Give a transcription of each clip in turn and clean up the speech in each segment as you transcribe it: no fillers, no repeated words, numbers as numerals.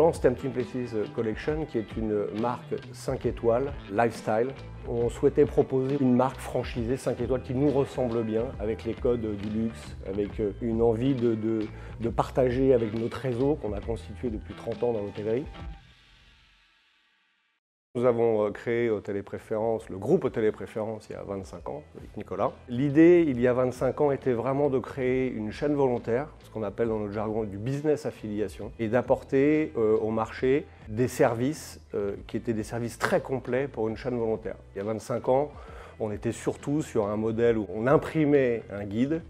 lance Tempting Places Collection, qui est une marque 5 étoiles, lifestyle. On souhaitait proposer une marque franchisée 5 étoiles qui nous ressemble bien, avec les codes du luxe, avec une envie de partager avec notre réseau qu'on a constitué depuis 30 ans dans l'hôtellerie. Nous avons créé Hôtel et Préférences, le groupe Hôtel et Préférences, il y a 25 ans, avec Nicolas. L'idée, il y a 25 ans, était vraiment de créer une chaîne volontaire, ce qu'on appelle dans notre jargon du business affiliation, et d'apporter au marché des services qui étaient des services très complets pour une chaîne volontaire. Il y a 25 ans, on était surtout sur un modèle où on imprimait un guide,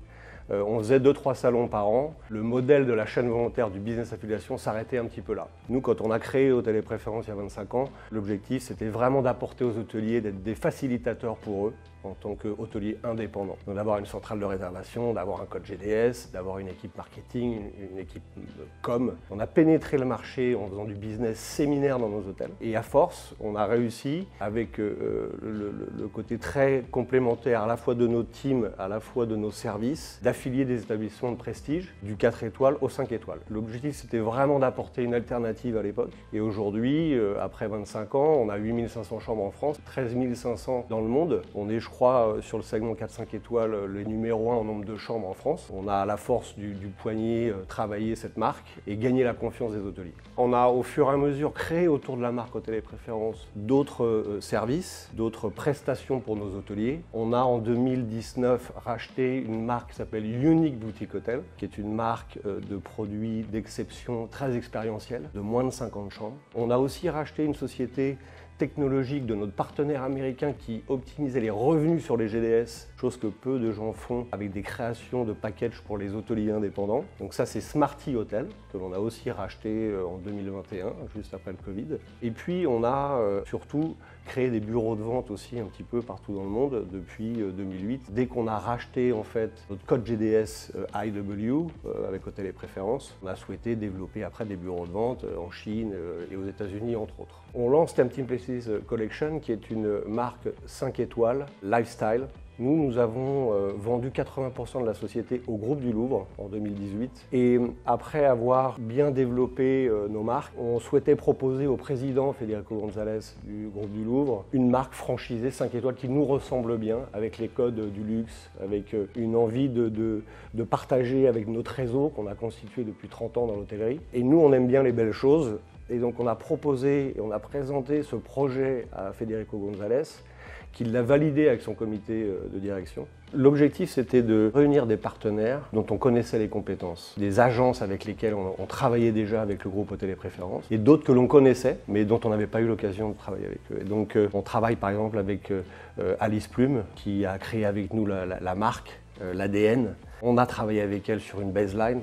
on faisait 2-3 salons par an. Le modèle de la chaîne volontaire du business affiliation s'arrêtait un petit peu là. Nous, quand on a créé Hôtel et Préférences il y a 25 ans, l'objectif c'était vraiment d'apporter aux hôteliers, d'être des facilitateurs pour eux en tant qu'hôteliers indépendants. Donc d'avoir une centrale de réservation, d'avoir un code GDS, d'avoir une équipe marketing, une équipe com. On a pénétré le marché en faisant du business séminaire dans nos hôtels. Et à force, on a réussi, avec le côté très complémentaire à la fois de nos teams, à la fois de nos services, d'affilier des établissements de prestige du 4 étoiles au 5 étoiles. L'objectif, c'était vraiment d'apporter une alternative à l'époque. Et aujourd'hui, après 25 ans, on a 8500 chambres en France, 13 500 dans le monde. On est, je crois, sur le segment 4-5 étoiles, les numéro 1 en nombre de chambres en France. On a à la force du poignet travaillé cette marque et gagné la confiance des hôteliers. On a au fur et à mesure créé autour de la marque Hôtel et Préférences d'autres services, d'autres prestations pour nos hôteliers. On a en 2019 racheté une marque qui s'appelle Unique Boutique Hotel, qui est une marque de produits d'exception très expérientielle, de moins de 50 chambres. On a aussi racheté une société technologique de notre partenaire américain qui optimisait les revenus sur les GDS, chose que peu de gens font avec des créations de packages pour les hôteliers indépendants. Donc ça, c'est Smarty Hotel, que l'on a aussi racheté en 2021, juste après le Covid. Et puis on a surtout créé des bureaux de vente aussi un petit peu partout dans le monde depuis 2008. Dès qu'on a racheté en fait notre code GDS IW avec Hôtel et Préférences, on a souhaité développer après des bureaux de vente en Chine et aux États-Unis entre autres. On lance Tempting Places Collection, qui est une marque 5 étoiles, lifestyle. Nous avons vendu 80% de la société au groupe du Louvre en 2018. Et après avoir bien développé nos marques, on souhaitait proposer au président Federico González du groupe du Louvre une marque franchisée 5 étoiles qui nous ressemble bien, avec les codes du luxe, avec une envie de partager avec notre réseau qu'on a constitué depuis 30 ans dans l'hôtellerie. Et nous, on aime bien les belles choses. Et donc on a proposé et on a présenté ce projet à Federico González, qui l'a validé avec son comité de direction. L'objectif, c'était de réunir des partenaires dont on connaissait les compétences, des agences avec lesquelles on travaillait déjà avec le groupe Hôtel et Préférences, et d'autres que l'on connaissait, mais dont on n'avait pas eu l'occasion de travailler avec eux. Et donc on travaille par exemple avec Alice Plume, qui a créé avec nous la marque, l'ADN. On a travaillé avec elle sur une baseline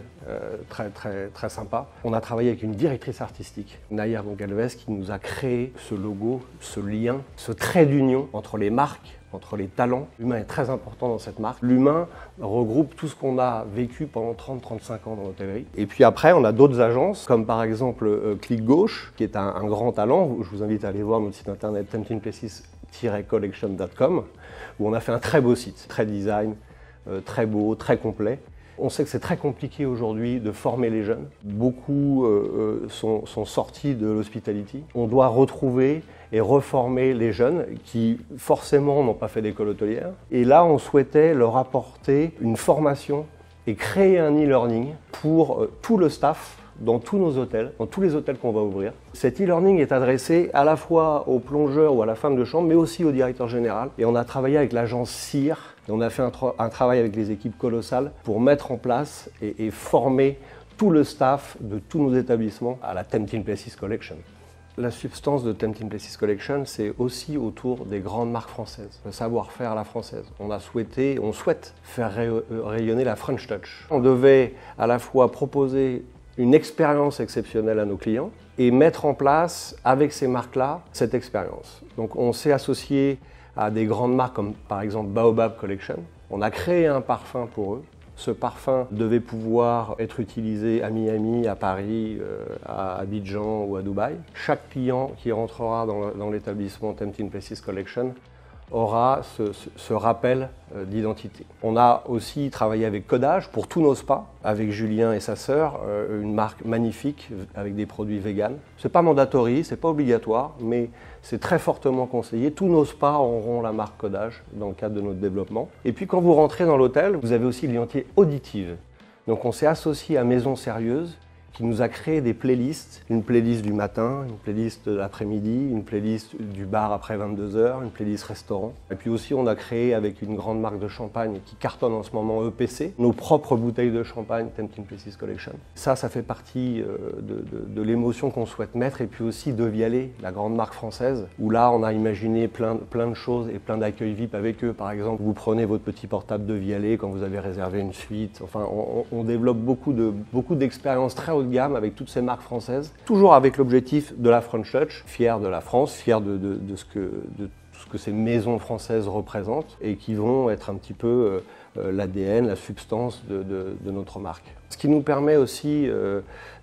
très sympa. On a travaillé avec une directrice artistique, Naya Gonçalves, qui nous a créé ce logo, ce lien, ce trait d'union entre les marques, entre les talents. L'humain est très important dans cette marque. L'humain regroupe tout ce qu'on a vécu pendant 30-35 ans dans l'hôtellerie. Et puis après, on a d'autres agences, comme par exemple Clic Gauche, qui est un grand talent. Je vous invite à aller voir notre site internet temptingplaces-collection.com, où on a fait un très beau site, très design, très beau, très complet. On sait que c'est très compliqué aujourd'hui de former les jeunes. Beaucoup sont sortis de l'hospitality. On doit retrouver et reformer les jeunes qui forcément n'ont pas fait d'école hôtelière. Et là, on souhaitait leur apporter une formation et créer un e-learning pour tout le staff dans tous nos hôtels, dans tous les hôtels qu'on va ouvrir. Cet e-learning est adressé à la fois aux plongeurs ou à la femme de chambre, mais aussi au directeur général. Et on a travaillé avec l'agence CIR, et on a fait un travail avec les équipes colossales pour mettre en place et former tout le staff de tous nos établissements à la Tempting Places Collection. La substance de Tempting Places Collection, c'est aussi autour des grandes marques françaises, le savoir-faire à la française. On souhaite faire rayonner la French Touch. On devait à la fois proposer une expérience exceptionnelle à nos clients et mettre en place, avec ces marques-là, cette expérience. Donc on s'est associé à des grandes marques comme par exemple Baobab Collection. On a créé un parfum pour eux. Ce parfum devait pouvoir être utilisé à Miami, à Paris, à Abidjan ou à Dubaï. Chaque client qui rentrera dans l'établissement Tempting Places Collection aura ce rappel d'identité. On a aussi travaillé avec Codage pour tous nos spas, avec Julien et sa sœur, une marque magnifique avec des produits véganes. C'est pas mandatory, c'est pas obligatoire, mais c'est très fortement conseillé. Tous nos spas auront la marque Codage dans le cadre de notre développement. Et puis quand vous rentrez dans l'hôtel, vous avez aussi l'identité auditive. Donc on s'est associé à Maison Sérieuse, qui nous a créé des playlists, une playlist du matin, une playlist de l'après-midi, une playlist du bar après 22h, une playlist restaurant. Et puis aussi on a créé avec une grande marque de champagne qui cartonne en ce moment, EPC, nos propres bouteilles de champagne Tempting Places Collection. Ça fait partie de l'émotion qu'on souhaite mettre, et puis aussi de Vialet, la grande marque française, où là on a imaginé plein de choses et plein d'accueils VIP avec eux. Par exemple, vous prenez votre petit portable de Vialet quand vous avez réservé une suite. Enfin, on développe beaucoup d'expériences très haut de gamme avec toutes ces marques françaises, toujours avec l'objectif de la French Touch, fier de la France, fier de tout ce que ces maisons françaises représentent et qui vont être un petit peu l'ADN, la substance de notre marque. Ce qui nous permet aussi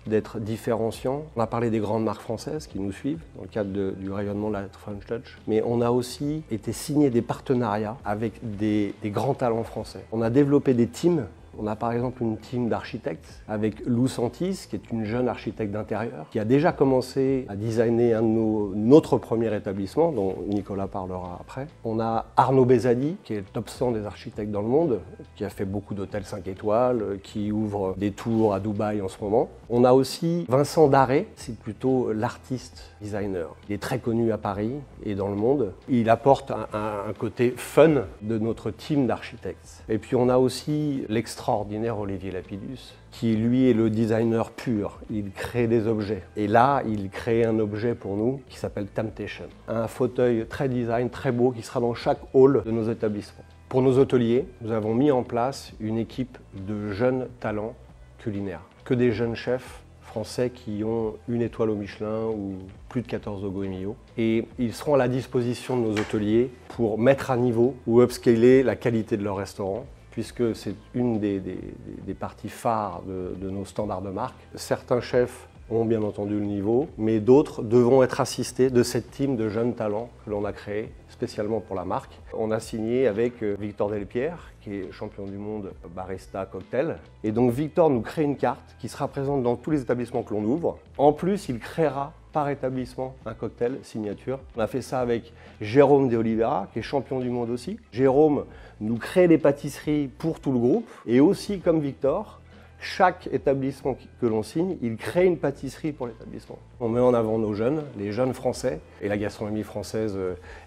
d'être différenciants. On a parlé des grandes marques françaises qui nous suivent dans le cadre du rayonnement de la French Touch, mais on a aussi été signé des partenariats avec des grands talents français. On a développé des teams. On a par exemple une team d'architectes avec Lou Santis, qui est une jeune architecte d'intérieur, qui a déjà commencé à designer notre premier établissement, dont Nicolas parlera après. On a Arnaud Bézadi, qui est le top 100 des architectes dans le monde, qui a fait beaucoup d'hôtels 5 étoiles, qui ouvre des tours à Dubaï en ce moment. On a aussi Vincent Daré, c'est plutôt l'artiste designer. Il est très connu à Paris et dans le monde. Il apporte un côté fun de notre team d'architectes. Et puis on a aussi l'extraordinaire Olivier Lapidus, qui lui est le designer pur. Il crée des objets. Et là, il crée un objet pour nous qui s'appelle Temptation. Un fauteuil très design, très beau, qui sera dans chaque hall de nos établissements. Pour nos hôteliers, nous avons mis en place une équipe de jeunes talents culinaires. Que des jeunes chefs français qui ont une étoile au Michelin ou plus de 14 au Goemio. Et ils seront à la disposition de nos hôteliers pour mettre à niveau ou upscaler la qualité de leur restaurant, puisque c'est une des parties phares de nos standards de marque. Certains chefs ont bien entendu le niveau, mais d'autres devront être assistés de cette team de jeunes talents que l'on a créé spécialement pour la marque. On a signé avec Victor Delpierre, qui est champion du monde barista cocktail. Et donc Victor nous crée une carte qui sera présente dans tous les établissements que l'on ouvre. En plus, il créera par établissement un cocktail signature. On a fait ça avec Jérôme de Oliveira, qui est champion du monde aussi. Jérôme nous crée des pâtisseries pour tout le groupe. Et aussi, comme Victor, chaque établissement que l'on signe, il crée une pâtisserie pour l'établissement. On met en avant nos jeunes, les jeunes français. Et la gastronomie française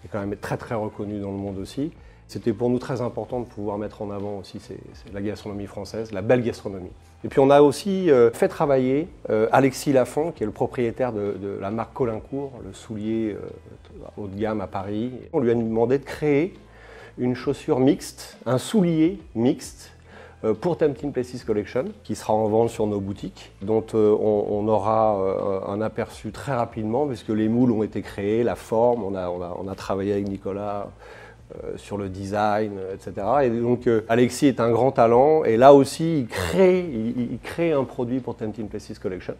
est quand même très très reconnue dans le monde aussi. C'était pour nous très important de pouvoir mettre en avant aussi la gastronomie française, la belle gastronomie. Et puis on a aussi fait travailler Alexis Lafont, qui est le propriétaire de la marque Colincourt, le soulier haut de gamme à Paris. On lui a demandé de créer une chaussure mixte, un soulier mixte pour Tempting Places Collection, qui sera en vente sur nos boutiques, dont on aura un aperçu très rapidement, puisque les moules ont été créés, la forme, on a travaillé avec Nicolas sur le design, etc. Et donc Alexis est un grand talent, et là aussi il crée un produit pour Tempting Places Collection.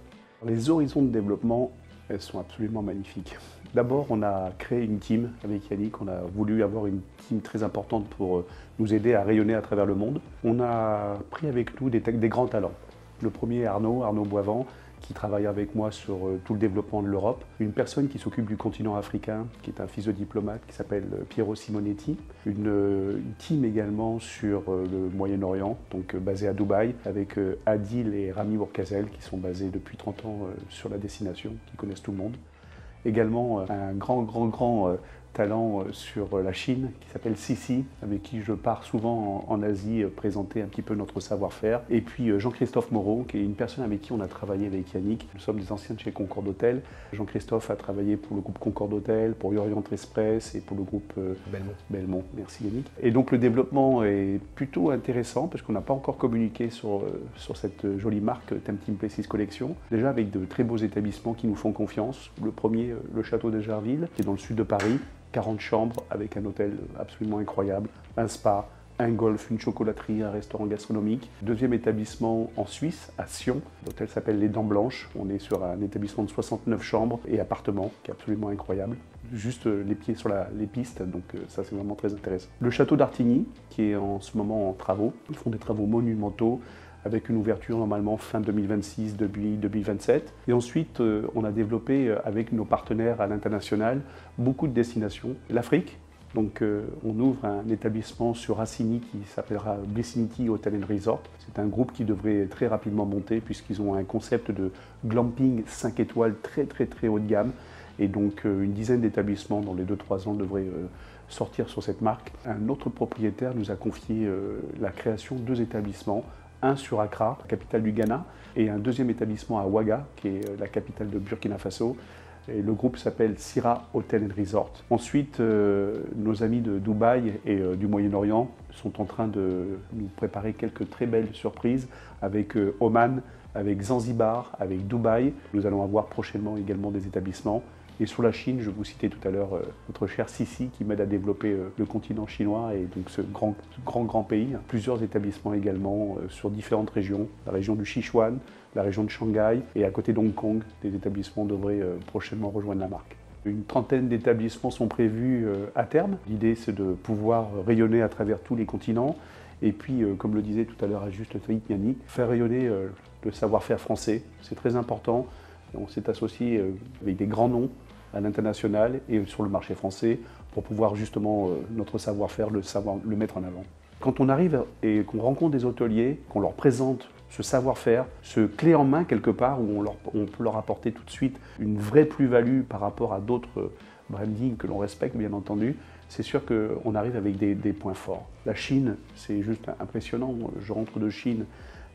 Les horizons de développement, elles sont absolument magnifiques. D'abord, on a créé une team avec Yannick, on a voulu avoir une team très importante pour nous aider à rayonner à travers le monde. On a pris avec nous des grands talents. Le premier est Arnaud Boivant, qui travaille avec moi sur tout le développement de l'Europe. Une personne qui s'occupe du continent africain, qui est un fils de diplomate, qui s'appelle Piero Simonetti. Une team également sur le Moyen-Orient, donc basée à Dubaï, avec Adil et Rami Bourkazel, qui sont basés depuis 30 ans sur la destination, qui connaissent tout le monde. Également un grand talent sur la Chine qui s'appelle Sissi, avec qui je pars souvent en Asie présenter un petit peu notre savoir-faire. Et puis Jean-Christophe Moreau, qui est une personne avec qui on a travaillé avec Yannick. Nous sommes des anciens de chez Concorde Hôtel. Jean-Christophe a travaillé pour le groupe Concorde Hôtel, pour Orient Express et pour le groupe Belmont. Merci Yannick. Et donc le développement est plutôt intéressant parce qu'on n'a pas encore communiqué sur cette jolie marque Tempting Places Collection. Déjà avec de très beaux établissements qui nous font confiance. Le premier, le Château de Gerville, qui est dans le sud de Paris. 40 chambres avec un hôtel absolument incroyable, un spa, un golf, une chocolaterie, un restaurant gastronomique. Deuxième établissement en Suisse, à Sion. L'hôtel s'appelle Les Dents Blanches. On est sur un établissement de 69 chambres et appartements, qui est absolument incroyable. Juste les pieds sur les pistes, donc ça c'est vraiment très intéressant. Le château d'Artigny, qui est en ce moment en travaux. Ils font des travaux monumentaux, avec une ouverture normalement fin 2026, début 2027. Et ensuite, on a développé avec nos partenaires à l'international beaucoup de destinations. L'Afrique, donc on ouvre un établissement sur Racini qui s'appellera Blicinity Hotel & Resort. C'est un groupe qui devrait très rapidement monter puisqu'ils ont un concept de glamping 5 étoiles très haut de gamme. Et donc une dizaine d'établissements dans les 2-3 ans devraient sortir sur cette marque. Un autre propriétaire nous a confié la création de 2 établissements. Un sur Accra, capitale du Ghana, et un deuxième établissement à Ouaga, qui est la capitale de Burkina Faso. Et le groupe s'appelle Sira Hotel & Resort. Ensuite, nos amis de Dubaï et du Moyen-Orient sont en train de nous préparer quelques très belles surprises avec Oman, avec Zanzibar, avec Dubaï. Nous allons avoir prochainement également des établissements. Et sur la Chine, je vous citais tout à l'heure notre cher Sisi qui m'aide à développer le continent chinois et donc ce grand pays. Plusieurs établissements également sur différentes régions, la région du Sichuan, la région de Shanghai et à côté de Hong Kong, des établissements devraient prochainement rejoindre la marque. Une trentaine d'établissements sont prévus à terme. L'idée c'est de pouvoir rayonner à travers tous les continents et puis, comme le disait tout à l'heure à juste titre Yannick, faire rayonner le savoir-faire français, c'est très important. On s'est associé avec des grands noms à l'international et sur le marché français pour pouvoir justement notre savoir-faire, le mettre en avant. Quand on arrive et qu'on rencontre des hôteliers, qu'on leur présente ce savoir-faire, ce clé en main quelque part où on peut leur apporter tout de suite une vraie plus-value par rapport à d'autres brandings que l'on respecte bien entendu, c'est sûr qu'on arrive avec des points forts. La Chine, c'est juste impressionnant. Je rentre de Chine.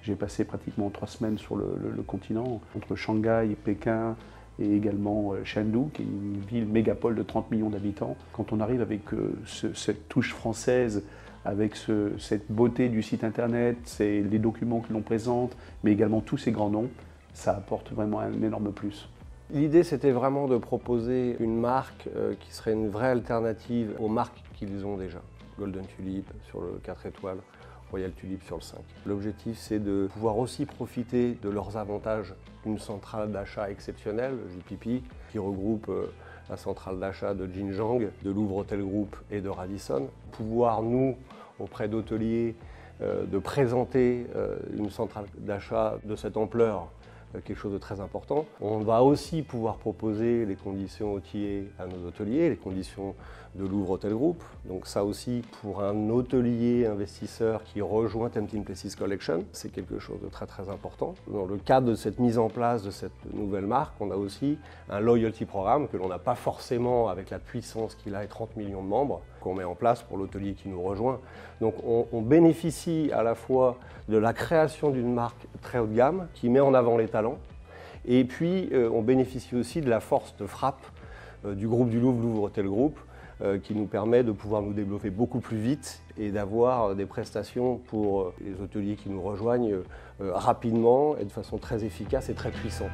J'ai passé pratiquement 3 semaines sur le continent, entre Shanghai et Pékin, et également Chengdu, qui est une ville mégapole de 30 millions d'habitants. Quand on arrive avec cette touche française, avec cette beauté du site internet, les documents que l'on présente, mais également tous ces grands noms, ça apporte vraiment un énorme plus. L'idée, c'était vraiment de proposer une marque qui serait une vraie alternative aux marques qu'ils ont déjà. Golden Tulip sur le 4 étoiles, Royal Tulip sur le 5. L'objectif, c'est de pouvoir aussi profiter de leurs avantages d'une centrale d'achat exceptionnelle, JPP, qui regroupe la centrale d'achat de Jinjiang, de Louvre Hotel Group et de Radisson. Pouvoir, nous, auprès d'hôteliers, de présenter une centrale d'achat de cette ampleur, quelque chose de très important. On va aussi pouvoir proposer les conditions OTA à nos hôteliers, les conditions de Louvre Hotel Group. Donc ça aussi, pour un hôtelier investisseur qui rejoint Tempting Places Collection, c'est quelque chose de très important. Dans le cadre de cette mise en place de cette nouvelle marque, on a aussi un loyalty programme que l'on n'a pas forcément avec la puissance qu'il a et 30 millions de membres qu'on met en place pour l'hôtelier qui nous rejoint. Donc on bénéficie à la fois de la création d'une marque très haut de gamme qui met en avant les talents et puis on bénéficie aussi de la force de frappe du groupe du Louvre Hotel Group qui nous permet de pouvoir nous développer beaucoup plus vite et d'avoir des prestations pour les hôteliers qui nous rejoignent rapidement et de façon très efficace et très puissante.